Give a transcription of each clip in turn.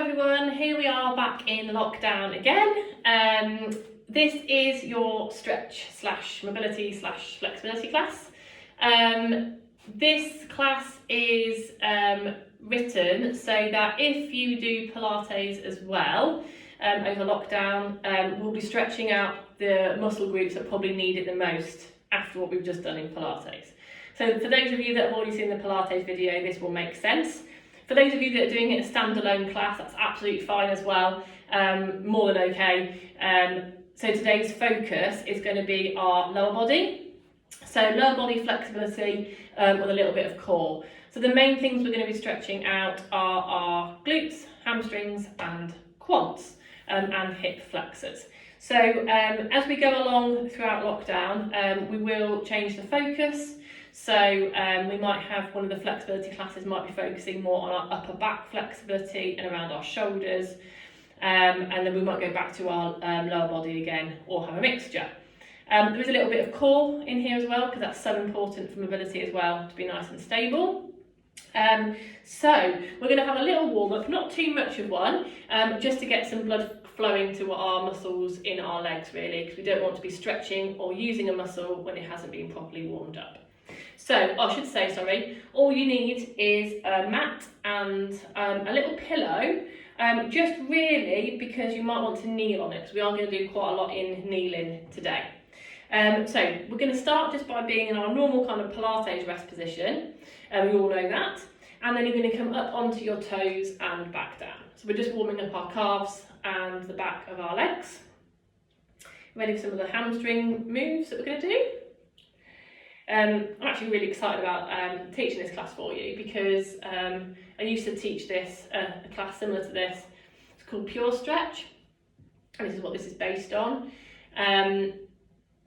everyone, here we are back in lockdown again. This is your stretch / mobility / flexibility class. This class is written so that if you do Pilates as well over lockdown, we'll be stretching out the muscle groups that probably need it the most after what we've just done in Pilates. So for those of you that have already seen the Pilates video, this will make sense. For those of you that are doing it a standalone class, that's absolutely fine as well, more than okay. So today's focus is going to be our lower body. So lower body flexibility with a little bit of core. So the main things we're going to be stretching out are our glutes, hamstrings and quads and hip flexors. So as we go along throughout lockdown, we will change the focus. So we might have one of the flexibility classes might be focusing more on our upper back flexibility and around our shoulders, and then we might go back to our lower body again or have a mixture. There is a little bit of core in here as well because that's so important for mobility as well, to be nice and stable. So we're going to have a little warm up, not too much of one, just to get some blood flowing to our muscles in our legs really, because we don't want to be stretching or using a muscle when it hasn't been properly warmed up. So, I should say, all you need is a mat and a little pillow, just really because you might want to kneel on it, because we are going to do quite a lot in kneeling today. So, we're going to start just by being in our normal kind of Pilates rest position, we all know that, and then you're going to come up onto your toes and back down. So we're just warming up our calves and the back of our legs. Ready for some of the hamstring moves that we're going to do? I'm actually really excited about teaching this class for you because I used to teach this, a class similar to this. It's called Pure Stretch, and this is what this is based on. And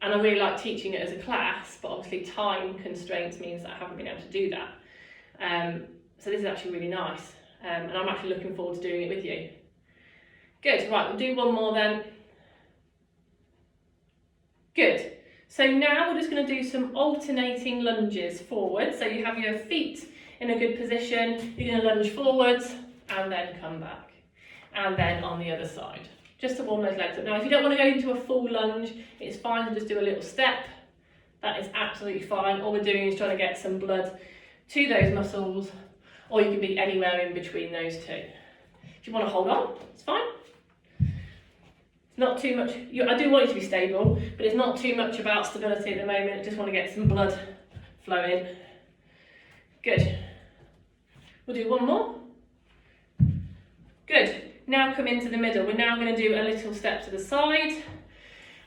I really like teaching it as a class, but obviously time constraints means that I haven't been able to do that. So this is actually really nice, and I'm actually looking forward to doing it with you. Good, right, we'll do one more then. Good. So now we're just going to do some alternating lunges forward. So you have your feet in a good position, you're going to lunge forwards and then come back. And then on the other side, just to warm those legs up. Now if you don't want to go into a full lunge, it's fine to just do a little step. That is absolutely fine. All we're doing is trying to get some blood to those muscles, or you can be anywhere in between those two. If you want to hold on, it's fine. Not too much, I do want you to be stable, but it's not too much about stability at the moment. I just want to get some blood flowing. Good. We'll do one more. Good. Now come into the middle. We're now going to do a little step to the side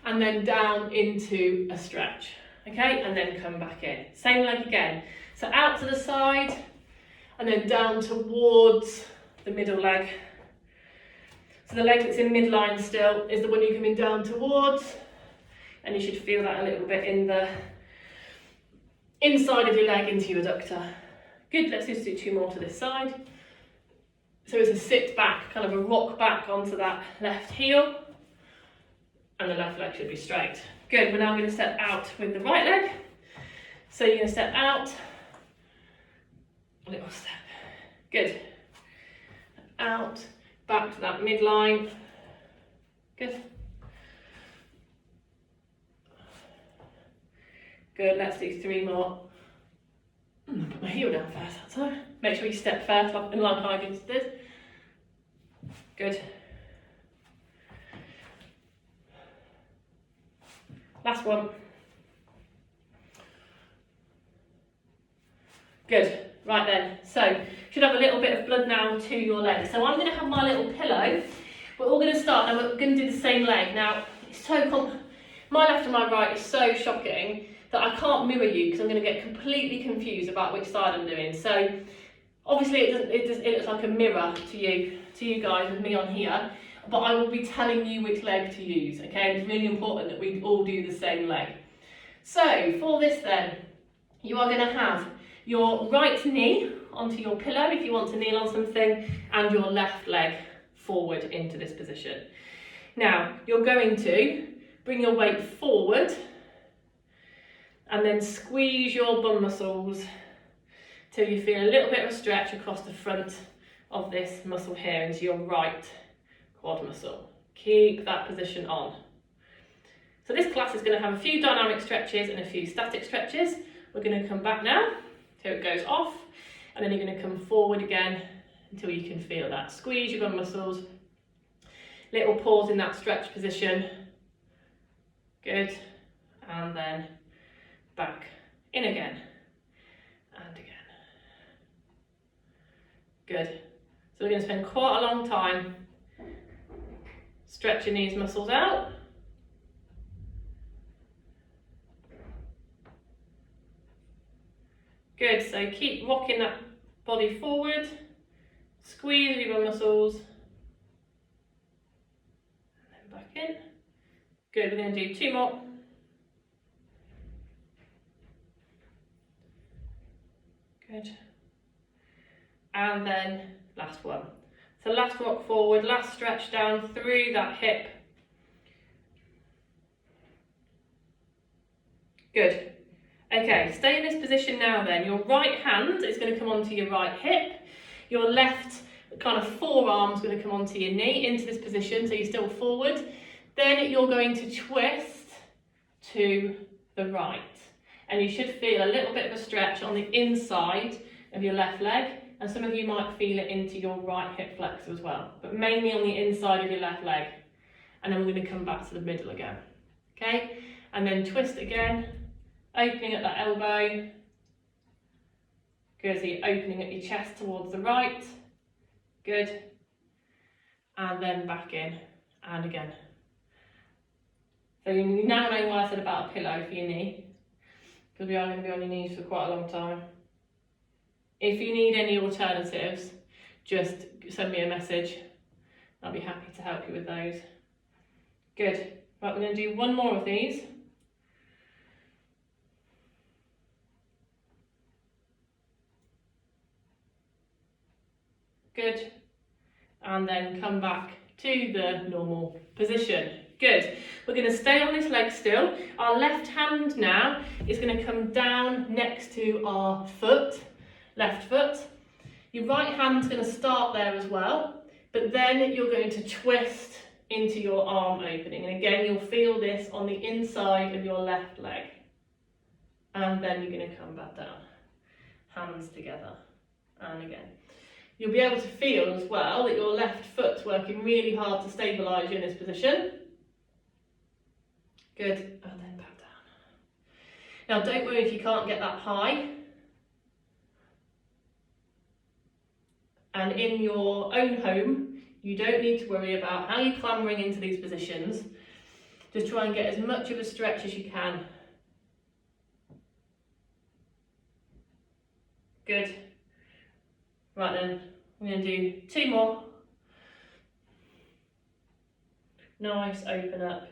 and then down into a stretch. Okay, and then come back in. Same leg again. So out to the side and then down towards the middle leg. So the leg that's in midline still is the one you're coming down towards, and you should feel that a little bit in the inside of your leg into your adductor. Good, let's just do two more to this side. So it's a sit back, kind of a rock back onto that left heel, and the left leg should be straight. Good, we're now going to step out with the right leg. So you're going to step out, a little step. Good. Out. Back to that midline. Good. Good, let's do three more. Put my heel down first, that's all. Make sure you step first, in line like I just did. Good. Last one. Good. Right then, so should have a little bit of blood now to your legs. So I'm going to have my little pillow. We're all going to start and we're going to do the same leg. Now, it's my left and my right is so shocking that I can't mirror you because I'm going to get completely confused about which side I'm doing. So obviously it looks like a mirror to you guys with me on here, but I will be telling you which leg to use, okay? It's really important that we all do the same leg. So for this then, you are going to have your right knee onto your pillow if you want to kneel on something, and your left leg forward into this position. Now, you're going to bring your weight forward and then squeeze your bum muscles till you feel a little bit of a stretch across the front of this muscle here into your right quad muscle. Keep that position on. So this class is going to have a few dynamic stretches and a few static stretches. We're going to come back now till it goes off, and then you're going to come forward again until you can feel that. Squeeze your bum muscles. Little pause in that stretch position. Good. And then back in again. And again. Good. So we're going to spend quite a long time stretching these muscles out. Good, so keep rocking that body forward, squeeze your bum muscles, and then back in. Good, we're going to do 2 more. Good. And then last one. So last rock forward, last stretch down through that hip. Good. Okay, stay in this position now then. Your right hand is going to come onto your right hip. Your left kind of forearm is going to come onto your knee into this position, so you're still forward. Then you're going to twist to the right. And you should feel a little bit of a stretch on the inside of your left leg. And some of you might feel it into your right hip flexor as well, but mainly on the inside of your left leg. And then we're going to come back to the middle again. Okay, and then twist again. Opening at that elbow. Good, so you're opening at your chest towards the right. Good. And then back in, and again. So you now know why I said about a pillow for your knee, because we are going to be on your knees for quite a long time. If you need any alternatives, just send me a message. I'll be happy to help you with those. Good. Right, we're going to do 1 more of these. Good. And then come back to the normal position. Good. We're going to stay on this leg still. Our left hand now is going to come down next to our foot, left foot. Your right hand's going to start there as well, but then you're going to twist into your arm opening. And again, you'll feel this on the inside of your left leg. And then you're going to come back down. Hands together. And again. You'll be able to feel as well that your left foot's working really hard to stabilise you in this position. Good, and then back down. Now don't worry if you can't get that high. And in your own home, you don't need to worry about how you're clambering into these positions. Just try and get as much of a stretch as you can. Good. Right then, we're going to do 2 more. Nice, open up.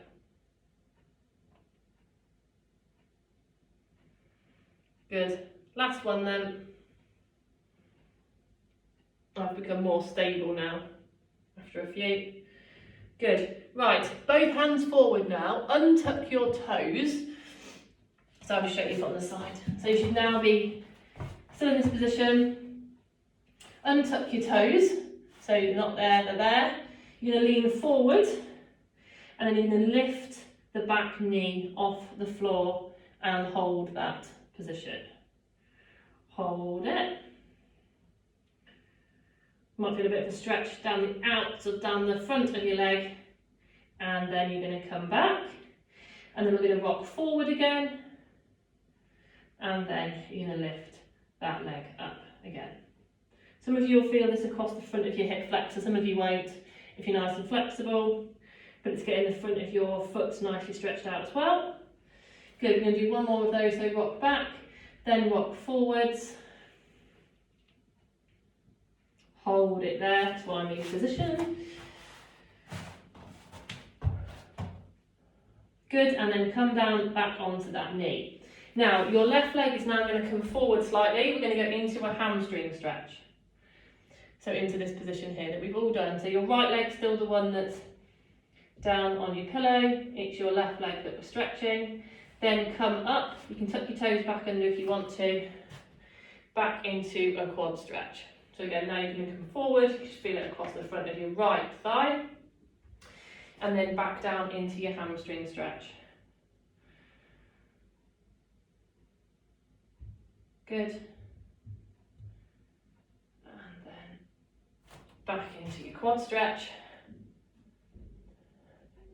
Good. Last one then. I've become more stable now after a few. Good. Right, both hands forward now. Untuck your toes. So I'll just show you from the side. So you should now be still in this position. Untuck your toes, so you're not there, they're there. You're going to lean forward, and then you're going to lift the back knee off the floor and hold that position. Hold it. Might feel a bit of a stretch down the outs or down the front of your leg, and then you're going to come back, and then we're going to rock forward again, and then you're going to lift that leg up again. Some of you will feel this across the front of your hip flexor, some of you won't if you're nice and flexible, but it's getting the front of your foot nicely stretched out as well. Good, we're going to do 1 more of those, so rock back, then rock forwards. Hold it there to our knee position. Good, and then come down back onto that knee. Now, your left leg is now going to come forward slightly. We're going to go into a hamstring stretch. So into this position here that we've all done. So your right leg's still the one that's down on your pillow. It's your left leg that we're stretching. Then come up. You can tuck your toes back under if you want to. Back into a quad stretch. So again, now you can come forward, you should feel it across the front of your right thigh. And then back down into your hamstring stretch. Good. And then back into your quad stretch.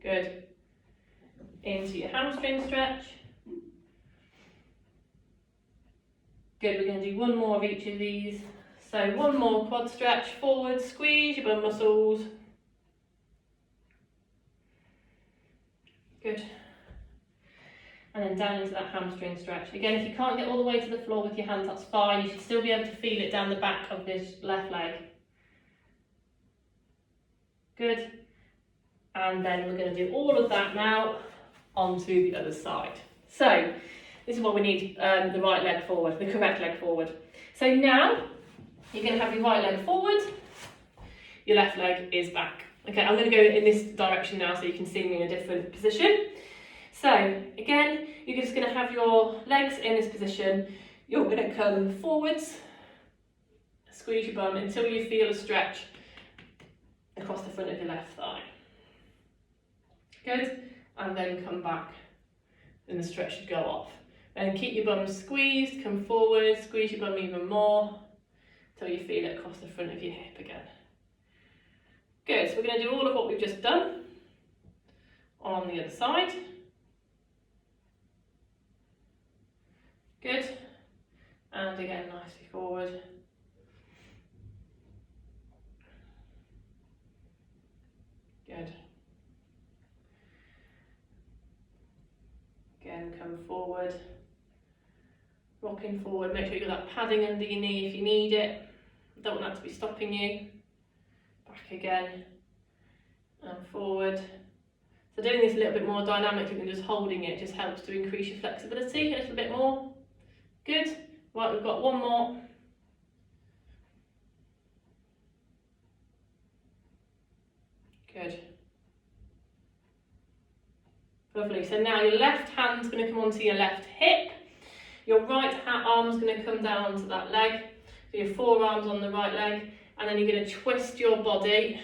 Good. Into your hamstring stretch. Good, we're going to do one more of each of these. So one more quad stretch, forward, squeeze your bum muscles. Good. And then down into that hamstring stretch. Again, if you can't get all the way to the floor with your hands, that's fine. You should still be able to feel it down the back of this left leg. Good. And then we're going to do all of that now onto the other side. So this is what we need, the right leg forward, the correct leg forward. So now you're going to have your right leg forward, your left leg is back. Okay, I'm going to go in this direction now so you can see me in a different position. So again, you're just going to have your legs in this position. You're going to come forwards, squeeze your bum until you feel a stretch across the front of your left thigh. Good, and then come back and the stretch should go off. And keep your bum squeezed, come forward, squeeze your bum even more until you feel it across the front of your hip again. Good, so we're going to do all of what we've just done on the other side. Good, and again nicely forward. Good. Again, come forward. Rocking forward, make sure you've got that padding under your knee if you need it. Don't want that to be stopping you. Back again, and forward. So doing this a little bit more dynamically than just holding it just helps to increase your flexibility a little bit more. Good. Right, we've got one more. Good. Lovely. So now your left hand's going to come onto your left hip. Your right arm's going to come down onto that leg. So your forearms on the right leg. And then you're going to twist your body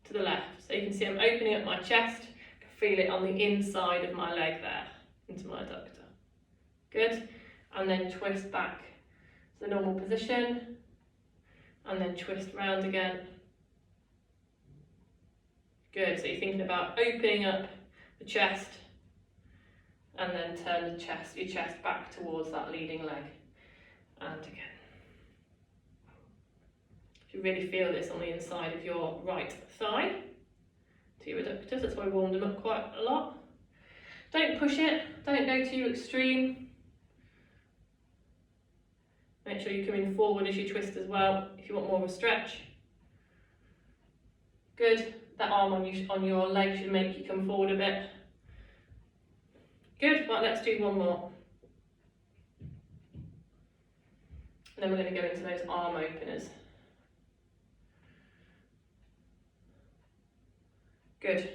to the left. So you can see I'm opening up my chest. I can feel it on the inside of my leg there, into my adductor. Good. And then twist back to the normal position. And then twist round again. Good. So you're thinking about opening up the chest and then turn your chest back towards that leading leg. And again. You really feel this on the inside of your right thigh to your adductors. That's why we warmed them up quite a lot. Don't push it, don't go too extreme. Make sure you're coming forward as you twist as well if you want more of a stretch. Good. That arm on your leg should make you come forward a bit. Good. Right, let's do one more. And then we're going to go into those arm openers. Good.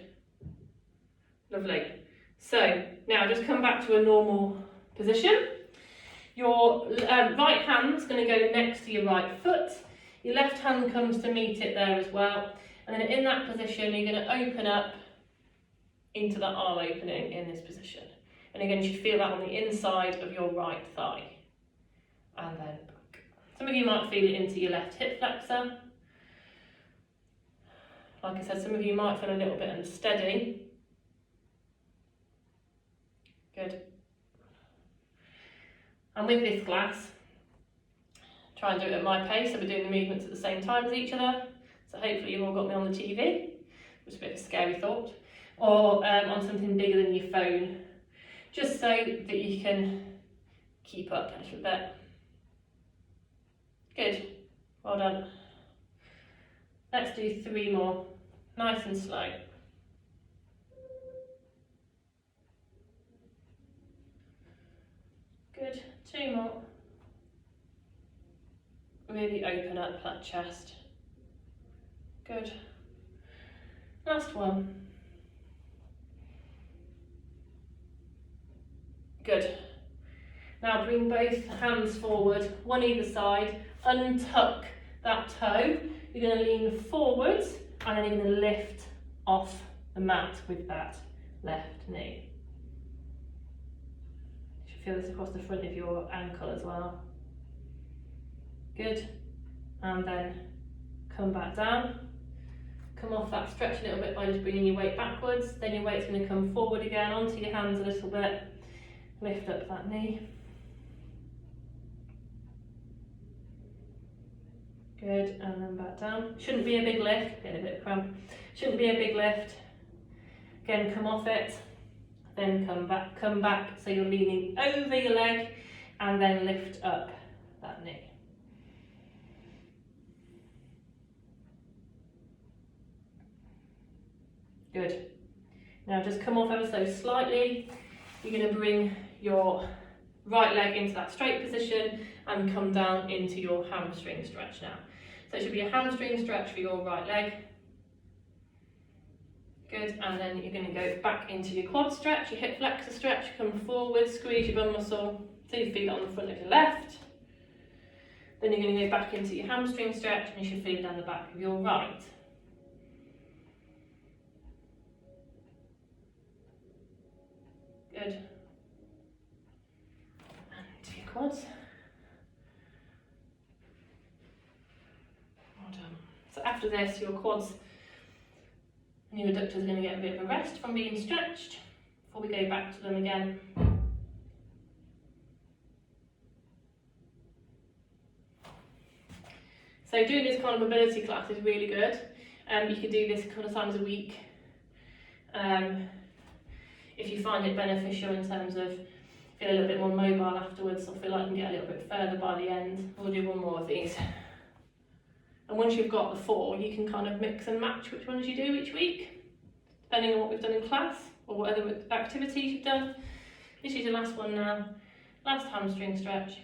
Lovely. So now just come back to a normal position. Your right hand's going to go next to your right foot. Your left hand comes to meet it there as well. And then in that position, you're going to open up into that arm opening in this position. And again, you should feel that on the inside of your right thigh. And then back. Some of you might feel it into your left hip flexor. Like I said, some of you might feel a little bit unsteady. Good. And with this class, try and do it at my pace, so we're doing the movements at the same time as each other. So hopefully you've all got me on the TV, which is a bit of a scary thought, or on something bigger than your phone, just so that you can keep up a little bit. Good, well done. Let's do 3 more, nice and slow. Good, 2 more. Really open up that chest. Good. Last one. Good. Now bring both hands forward, one either side, untuck that toe, you're going to lean forwards and then you're going to lift off the mat with that left knee. You should feel this across the front of your ankle as well. Good. And then come back down. Come off that stretch a little bit by just bringing your weight backwards. Then your weight's going to come forward again onto your hands a little bit. Lift up that knee. Good, and then back down. Shouldn't be a big lift, getting a bit of cramp. Shouldn't be a big lift. Again, come off it, then come back, so you're leaning over your leg, and then lift up that knee. Good. Now just come off ever so slightly. You're going to bring your right leg into that straight position and come down into your hamstring stretch now. So it should be a hamstring stretch for your right leg. Good, and then you're going to go back into your quad stretch, your hip flexor stretch, come forward, squeeze your bum muscle, so your feet on the front of your left. Then you're going to go back into your hamstring stretch and you should feel down the back of your right. Good. And to your quads. Well done. So after this, your quads and your adductors are going to get a bit of a rest from being stretched before we go back to them again. So doing this kind of mobility class is really good. You can do this a couple of times a week. If you find it beneficial in terms of feel a little bit more mobile afterwards, or feel like you can get a little bit further by the end, we'll do one more of these. And once you've got the 4, you can kind of mix and match which ones you do each week, depending on what we've done in class or what other activities you've done. This is your last one now, last hamstring stretch.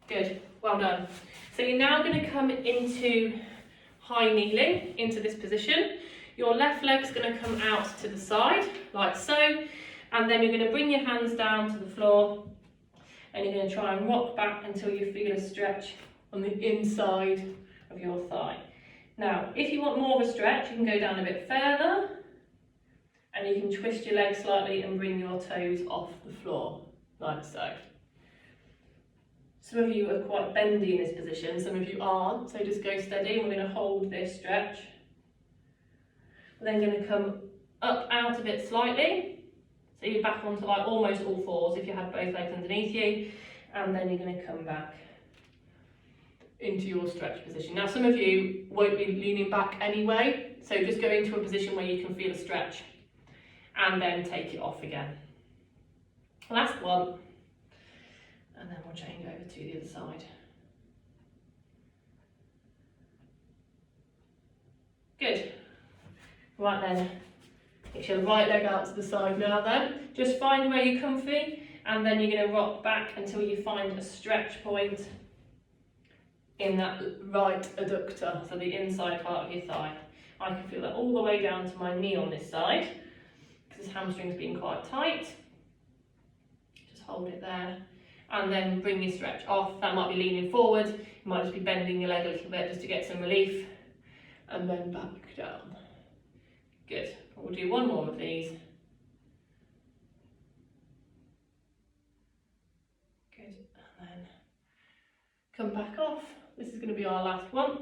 Good, well done. So you're now going to come into high kneeling, into this position. Your left leg's going to come out to the side, like so, and then you're going to bring your hands down to the floor, and you're going to try and rock back until you feel a stretch on the inside of your thigh. Now, if you want more of a stretch, you can go down a bit further, and you can twist your legs slightly and bring your toes off the floor, like so. Some of you are quite bendy in this position, some of you aren't, so just go steady, and we're going to hold this stretch. We're then going to come up out of it slightly, so you're back onto like almost all 4s if you had both legs underneath you, and then you're going to come back into your stretch position. Now some of you won't be leaning back anyway, so just go into a position where you can feel a stretch, and then take it off again. Last one, and then we'll change over to the other side. Good. Right then, get your right leg out to the side now then. Just find where you're comfy, and then you're going to rock back until you find a stretch point in that right adductor, so the inside part of your thigh. I can feel that all the way down to my knee on this side, because this hamstring's been quite tight. Just hold it there, and then bring your stretch off. That might be leaning forward, you might just be bending your leg a little bit just to get some relief, and then back down. Good. We'll do one more of these. Good. And then come back off. This is going to be our last one.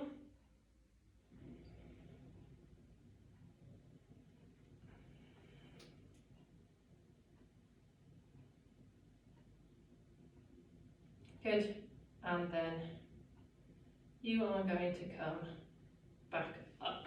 Good. And then you are going to come back up.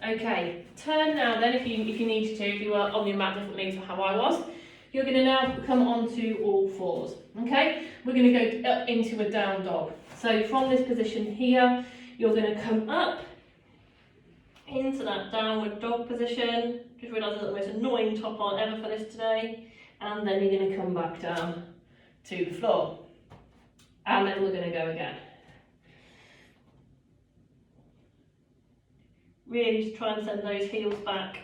Okay, turn now then if you need to, if you are on your mat differently to how I was. You're going to now come onto all 4s, okay? We're going to go up into a down dog. So from this position here, you're going to come up into that downward dog position. Just realised I've got the most annoying top on ever for this today. And then you're going to come back down to the floor. And then we're going to go again. Really just try and send those heels back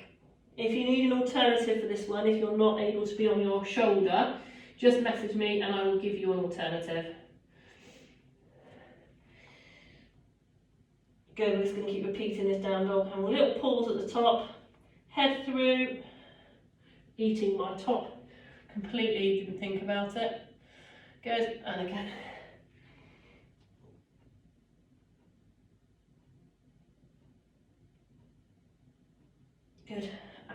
If you need an alternative for this one, if you're not able to be on your shoulder, just message me and I will give you an alternative. Good, we're just going to keep repeating this down dog. And a little pause at the top, head through, eating my top. Completely didn't think about it. Good, and again. Good,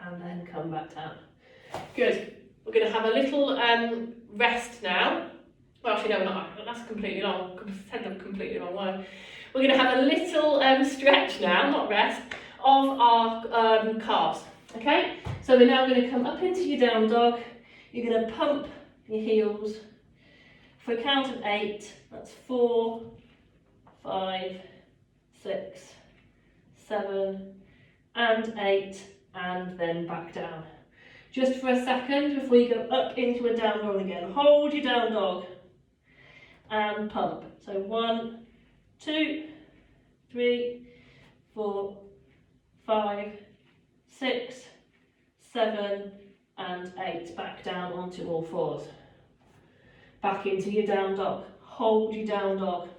and then come back down. Good, we're going to have a little rest now. Well, actually, no, we're not. That's completely wrong. Completely wrong word. We're going to have a little stretch now, not rest, of our calves. Okay, so we're now going to come up into your down dog. You're going to pump your heels for a count of 8. That's 4, 5, 6, 7, and 8, and then back down. Just for a second before you go up into a down dog again. Hold your down dog and pump. So 1, 2, 3, 4, 5, 6, 7, and 8. Back down onto all fours. Back into your down dog. Hold your down dog.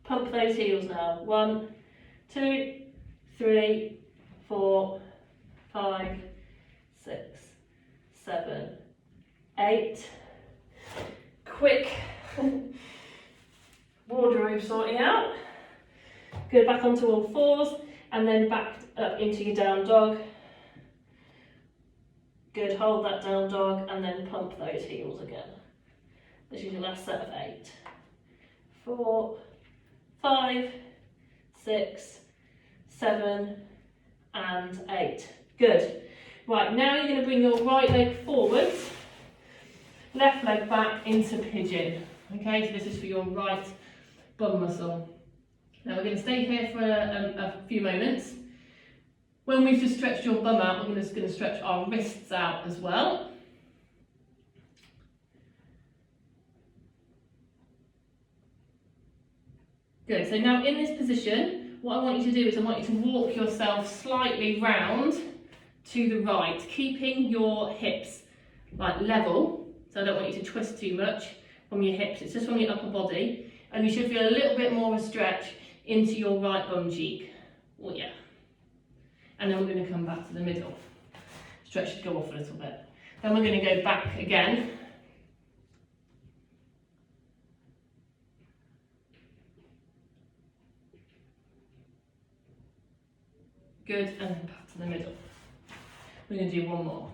Pump those heels now. 1, 2, 3, 4, 5, 6, 7, 8. Quick wardrobe sorting out. Go back onto all fours and then back up into your down dog. Good, hold that down dog and then pump those heels again. This is your last set of 8. 4, 5, 6, 7, and 8. Good. Right, now you're going to bring your right leg forwards, left leg back into pigeon. Okay, so this is for your right bum muscle. Now we're going to stay here for a few moments. When we've just stretched your bum out, we're just going to stretch our wrists out as well. Good, so now in this position, what I want you to do is I want you to walk yourself slightly round to the right, keeping your hips like level. So I don't want you to twist too much from your hips, it's just from your upper body. And you should feel a little bit more of a stretch into your right bum cheek. Oh yeah. And then we're going to come back to the middle. Stretch should go off a little bit. Then we're going to go back again. Good, and then back to the middle. We're going to do one more.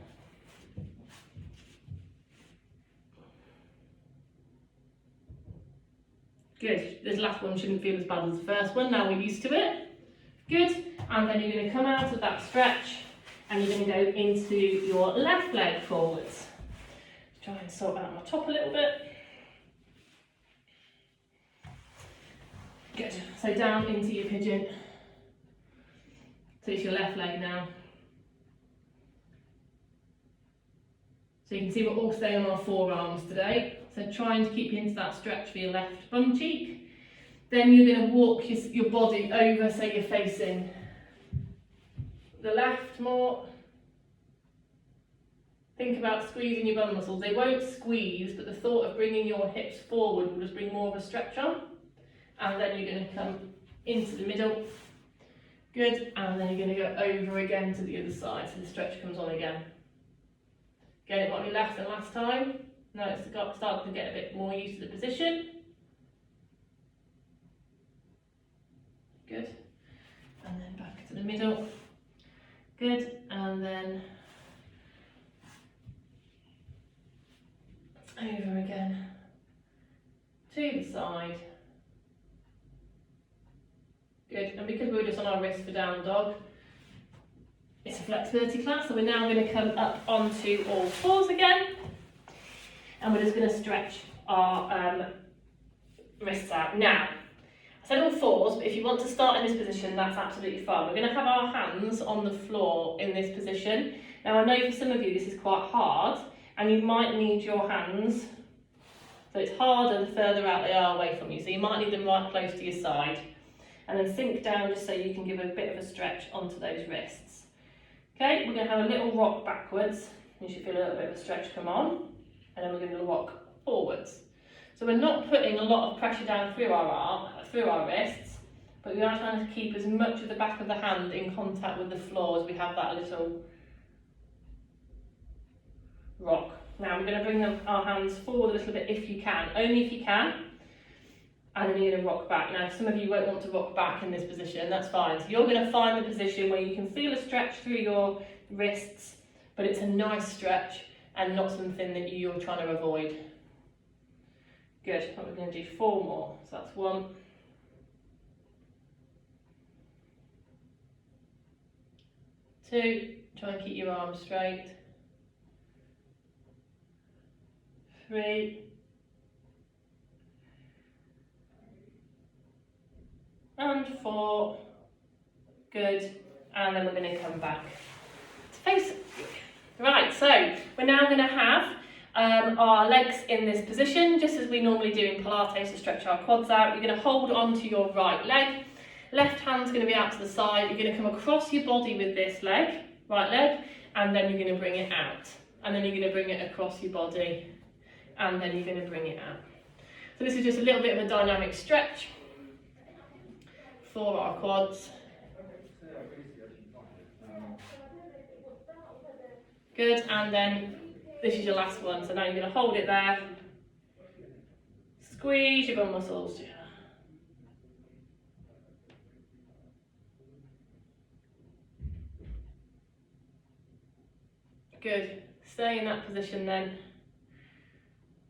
Good, this last one shouldn't feel as bad as the first one, now we're used to it. Good, and then you're going to come out of that stretch and you're going to go into your left leg forwards. Try and sort out my top a little bit. Good, so down into your pigeon. So it's your left leg now. So you can see we're all staying on our forearms today. So trying to keep into that stretch for your left bum cheek. Then you're going to walk your body over so you're facing the left more. Think about squeezing your bum muscles. They won't squeeze, but the thought of bringing your hips forward will just bring more of a stretch on. And then you're going to come into the middle. Good, and then you're going to go over again to the other side, so the stretch comes on again. Again, it might be less than last time. Now it's starting to get a bit more used to the position. Good, and then back to the middle. Good, and then over again to the side. Good, and because we're just on our wrist for down dog, it's a flexibility class, so we're now going to come up onto all fours again, and we're just going to stretch our wrists out. Now, I said all fours, but if you want to start in this position, that's absolutely fine. We're going to have our hands on the floor in this position. Now, I know for some of you this is quite hard, and you might need your hands, so it's harder the further out they are away from you, so you might need them right close to your side. And then sink down just so you can give a bit of a stretch onto those wrists. Okay, we're going to have a little rock backwards. You should feel a little bit of a stretch come on, and then we're going to rock forwards. So we're not putting a lot of pressure down through our wrists, but we are trying to keep as much of the back of the hand in contact with the floor as we have that little rock. Now we're going to bring our hands forward a little bit if you can, only if you can, and then you're going to rock back. Now some of you won't want to rock back in this position, that's fine. So you're going to find the position where you can feel a stretch through your wrists, but it's a nice stretch and not something that you're trying to avoid. Good, we're going to do 4 more. So that's 1, 2, try and keep your arms straight, 3, and 4, good, and then we're going to come back to face it. Right, so we're now going to have our legs in this position, just as we normally do in Pilates to stretch our quads out. You're going to hold on to your right leg, left hand's going to be out to the side, you're going to come across your body with this leg, right leg, and then you're going to bring it out, and then you're going to bring it across your body, and then you're going to bring it out. So this is just a little bit of a dynamic stretch for our quads. Good, and then this is your last one. So now you're going to hold it there, squeeze your bum muscles. Good, stay in that position then.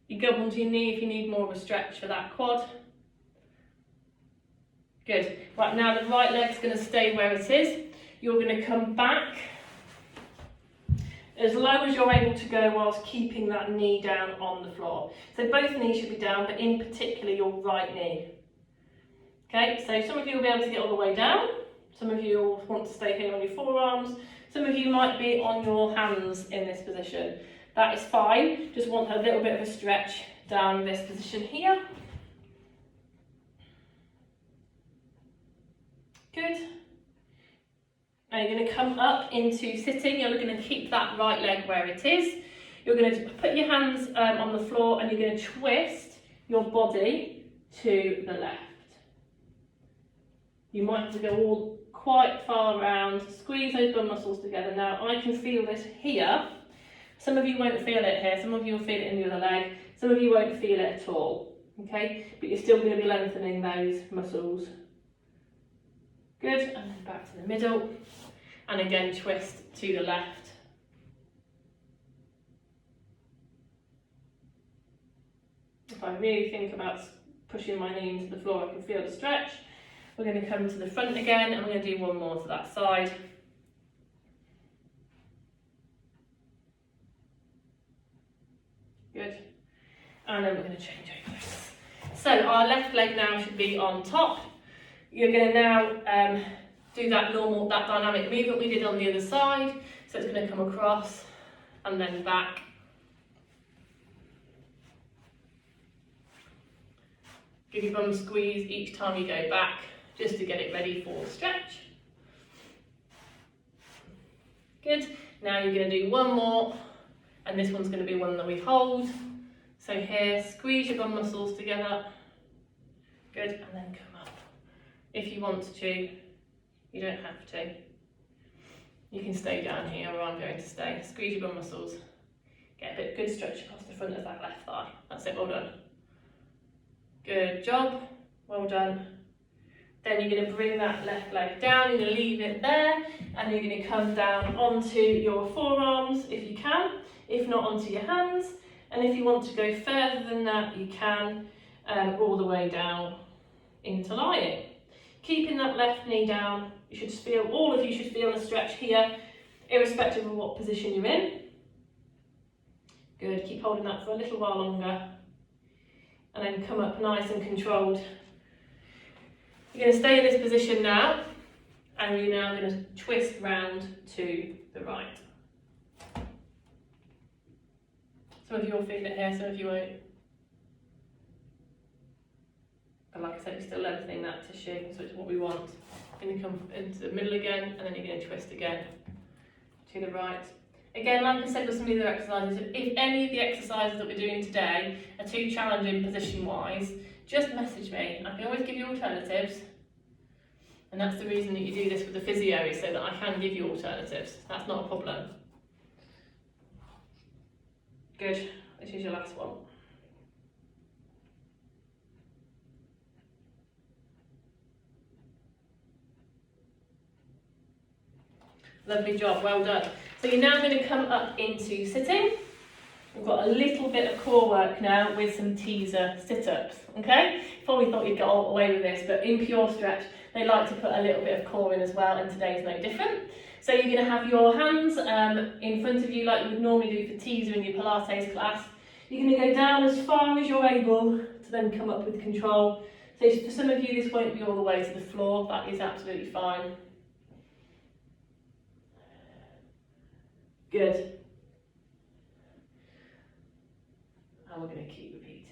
You go onto your knee if you need more of a stretch for that quad. Good, right now the right leg's going to stay where it is. You're going to come back as low as you're able to go whilst keeping that knee down on the floor. So both knees should be down, but in particular your right knee. Okay, so some of you will be able to get all the way down. Some of you will want to stay here on your forearms. Some of you might be on your hands in this position. That is fine, just want a little bit of a stretch down this position here. Good. Now you're going to come up into sitting. You're going to keep that right leg where it is. You're going to put your hands on the floor and you're going to twist your body to the left. You might have to go all quite far around, squeeze those bum muscles together. Now I can feel this here. Some of you won't feel it here, some of you will feel it in the other leg, some of you won't feel it at all, okay? But you're still going to be lengthening those muscles. Good, and then back to the middle, and again twist to the left. If I really think about pushing my knee into the floor, I can feel the stretch. We're going to come to the front again, and we're going to do 1 more to that side. Good, and then we're going to change over. So our left leg now should be on top. You're going to now do that dynamic movement we did on the other side. So it's going to come across and then back. Give your bum a squeeze each time you go back, just to get it ready for stretch. Good, now you're going to do 1 more, and this one's going to be one that we hold. So here, squeeze your bum muscles together. Good, and then come up. If you want to, you don't have to. You can stay down here where I'm going to stay. Squeeze your bum muscles. Get a good stretch across the front of that left thigh. That's it, well done. Good job, well done. Then you're going to bring that left leg down, you're going to leave it there, and you're going to come down onto your forearms if you can, if not onto your hands. And if you want to go further than that, you can, all the way down into lying. Keeping that left knee down, you should feel, all of you should feel a stretch here, irrespective of what position you're in. Good, keep holding that for a little while longer. And then come up nice and controlled. You're going to stay in this position now, and you're now going to twist round to the right. Some of you will feel it here, some of you won't. And like I said, we're still lengthening that tissue, so it's what we want. You're going to come into the middle again, and then you're going to twist again. to the right. Again, like I said with some of the other exercises, if any of the exercises that we're doing today are too challenging position-wise, just message me. I can always give you alternatives. And that's the reason that you do this with the physio, is so that I can give you alternatives. That's not a problem. Good. This is your last one. Lovely job, well done. So you're now going to come up into sitting. We've got a little bit of core work now with some teaser sit-ups, okay? Probably thought you'd get all away with this, but in Pure Stretch, they like to put a little bit of core in as well, and today's no different. So you're going to have your hands in front of you like you would normally do for teaser in your Pilates class. You're going to go down as far as you're able to then come up with control. So for some of you, this won't be all the way to the floor. That is absolutely fine. Good. And we're going to keep repeating.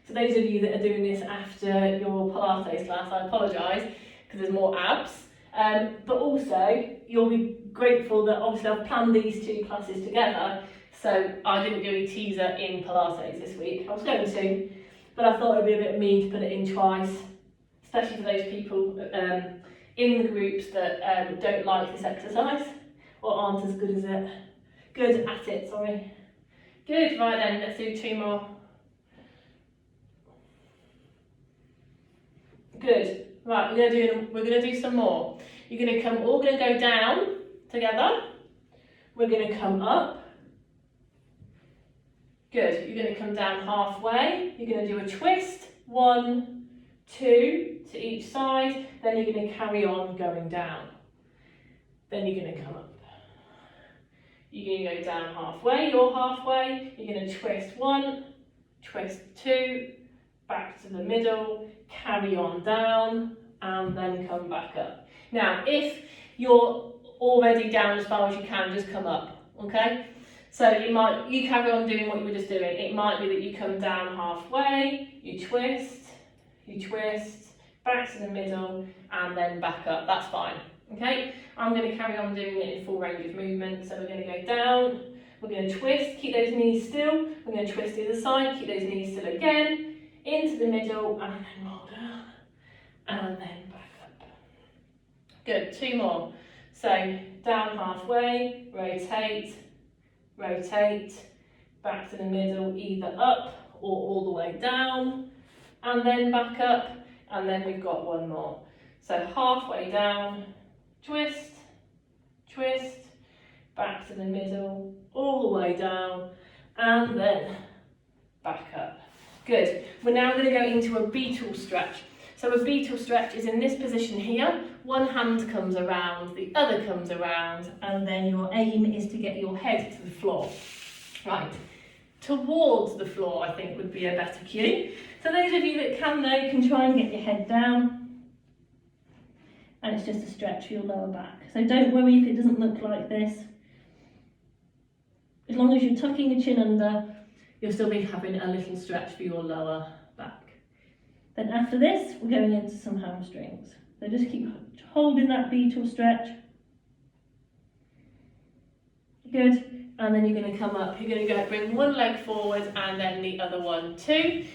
For those of you that are doing this after your Pilates class, I apologise because there's more abs. But also, you'll be grateful that obviously I've planned these two classes together, so I didn't do any teaser in Pilates this week. I was going to, but I thought it'd be a bit mean to put it in twice, especially for those people in the groups that don't like this exercise or aren't as good at it, sorry. Good, right then, let's do two more. Good. Right, we're gonna do some more. All gonna go down together. We're gonna come up. Good. You're gonna come down halfway. You're gonna do a twist. 1, 2 to each side. Then you're gonna carry on going down. Then you're gonna come up. You're gonna go down halfway. You're halfway. You're gonna twist 1, twist 2, back to the middle. Carry on down and then come back up. Now, if you're already down as far as you can, just come up, okay? So you carry on doing what you were just doing. It might be that you come down halfway, you twist, back to the middle, and then back up. That's fine, okay? I'm going to carry on doing it in full range of movement. So we're going to go down, we're going to twist, keep those knees still, we're going to twist to the side, keep those knees still again, into the middle, and then roll down, and then back up. Good, 2 more. So down halfway, rotate, back to the middle, either up or all the way down, and then back up, and then we've got 1 more. So halfway down, twist, back to the middle, all the way down, and then back up. Good. We're now going to go into a beetle stretch. So a beetle stretch is in this position here. One hand comes around, the other comes around, and then your aim is to get your head to the floor. Right. Towards the floor, I think, would be a better cue. So those of you that can, though, can try and get your head down. And it's just a stretch for your lower back. So don't worry if it doesn't look like this. As long as you're tucking your chin under, you'll still be having a little stretch for your lower back. Then after this, we're going into some hamstrings. So just keep holding that beetle stretch. Good. And then you're going to come up. You're going to bring one leg forward and then the other one too.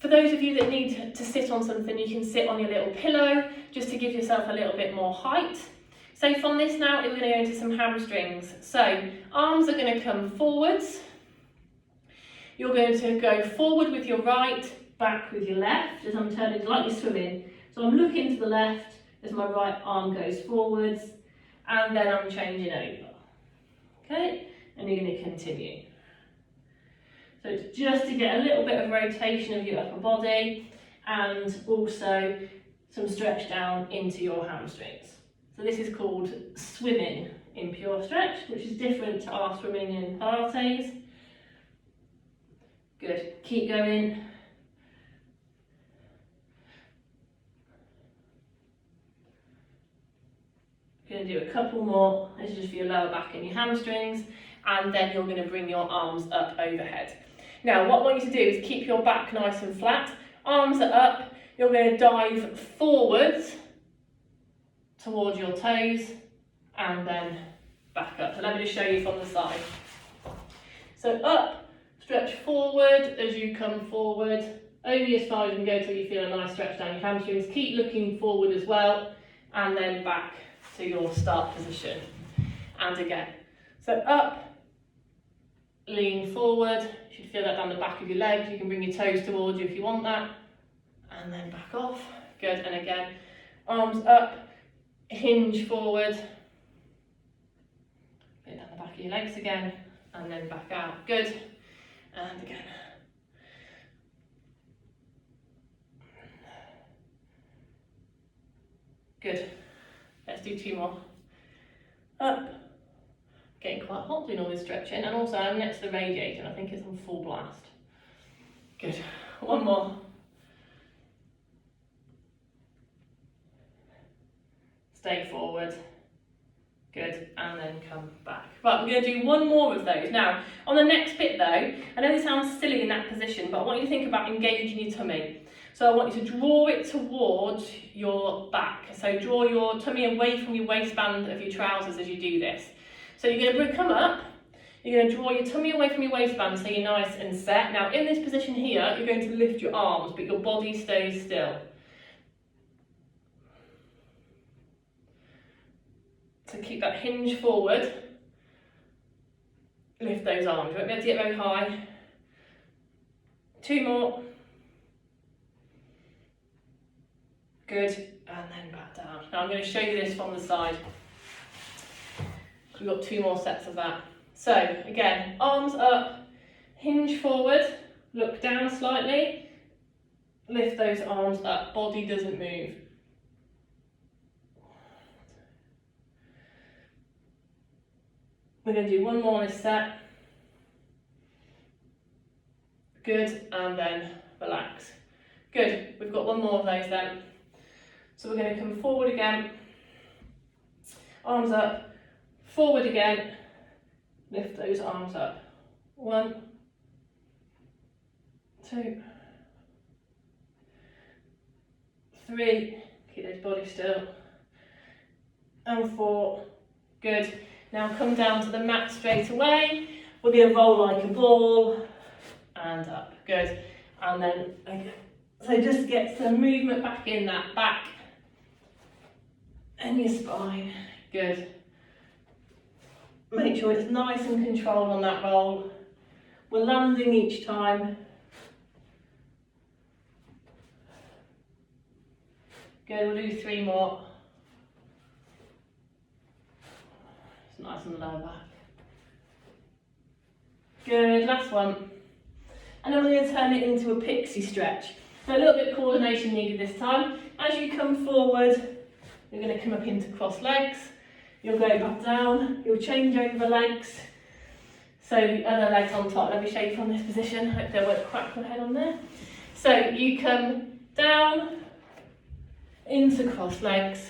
For those of you that need to sit on something, you can sit on your little pillow just to give yourself a little bit more height. So from this now, we're going to go into some hamstrings. So arms are going to come forwards. You're going to go forward with your right, back with your left, as I'm turning, like you're swimming. So I'm looking to the left as my right arm goes forwards, and then I'm changing over. Okay, and you're going to continue. So it's just to get a little bit of rotation of your upper body, and also some stretch down into your hamstrings. So this is called swimming in Pure Stretch, which is different to our swimming in Pilates. Good, keep going. Going to do a couple more. This is just for your lower back and your hamstrings, and then you're going to bring your arms up overhead. Now what I want you to do is keep your back nice and flat, arms are up, you're going to dive forwards towards your toes, and then back up. So let me just show you from the side. So up, stretch forward as you come forward, only as far as you can go till you feel a nice stretch down your hamstrings. Keep looking forward as well, and then back to your start position. And again. So up, lean forward. You should feel that down the back of your legs. You can bring your toes towards you if you want that. And then back off. Good. And again, arms up, hinge forward. Bit down the back of your legs again, and then back out. Good. And again. Good. Let's do 2 more. Up. Getting quite hot doing all this stretching, and also I'm next to the radiator and I think it's on full blast. Good. 1 more. Stay forward. Good, and then come back. Right, we're going to do 1 more of those. Now, on the next bit though, I know this sounds silly in that position, but I want you to think about engaging your tummy. So I want you to draw it towards your back. So draw your tummy away from your waistband of your trousers as you do this. So you're going to come up, you're going to draw your tummy away from your waistband so you're nice and set. Now in this position here, you're going to lift your arms, but your body stays still. So keep that hinge forward, lift those arms. You won't be able to get very high. 2 more. Good, and then back down. Now I'm going to show you this from the side. We've got 2 more sets of that. So again, arms up, hinge forward, look down slightly, lift those arms up, body doesn't move. We're going to do 1 more in this set. Good, and then relax. Good, we've got 1 more of those then. So we're going to come forward again, arms up, forward again, lift those arms up. 1, 2, 3, keep those bodies still, and 4, good. Now come down to the mat straight away. We're going to roll like a ball, and up, good. And then, okay. So just get some movement back in that back and your spine, good. Make sure it's nice and controlled on that roll. We're landing each time. Good, we'll do 3 more. It's nice and low back. Good, last one. And then we're going to turn it into a pixie stretch. So a little bit of coordination needed this time. As you come forward, you're going to come up into cross legs. You'll go back down, you'll change over legs. So the other leg's on top. Let me show you from this position. Hopefully I won't crack my head on there. So you come down, into cross legs,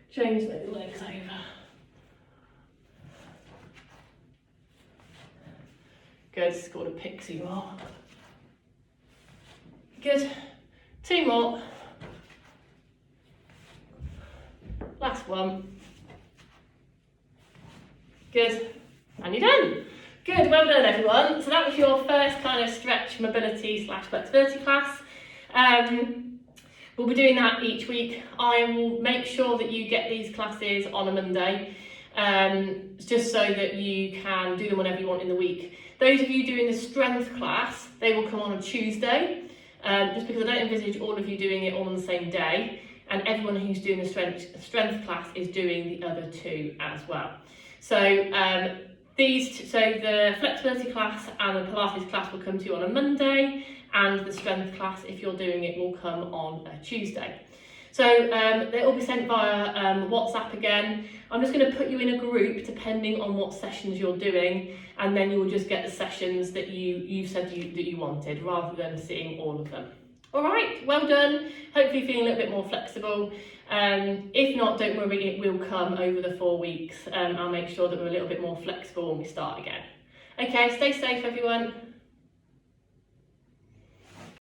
change those legs over. Good, it's called a pixie roll. Good, 2 more. Last one. Good, and you're done. Good, well done everyone. So that was your first kind of stretch mobility / flexibility class. We'll be doing that each week. I will make sure that you get these classes on a Monday, just so that you can do them whenever you want in the week. Those of you doing the strength class, they will come on a Tuesday, just because I don't envisage all of you doing it all on the same day, and everyone who's doing the strength class is doing the other 2 as well. So the flexibility class and the Pilates class will come to you on a Monday, and the strength class, if you're doing it, will come on a Tuesday. So they will be sent via WhatsApp again. I'm just going to put you in a group depending on what sessions you're doing, and then you will just get the sessions that you said that you wanted, rather than seeing all of them. All right, well done. Hopefully feeling a little bit more flexible. If not, don't worry, it will come over the 4 weeks. I'll make sure that we're a little bit more flexible when we start again. Okay, stay safe everyone.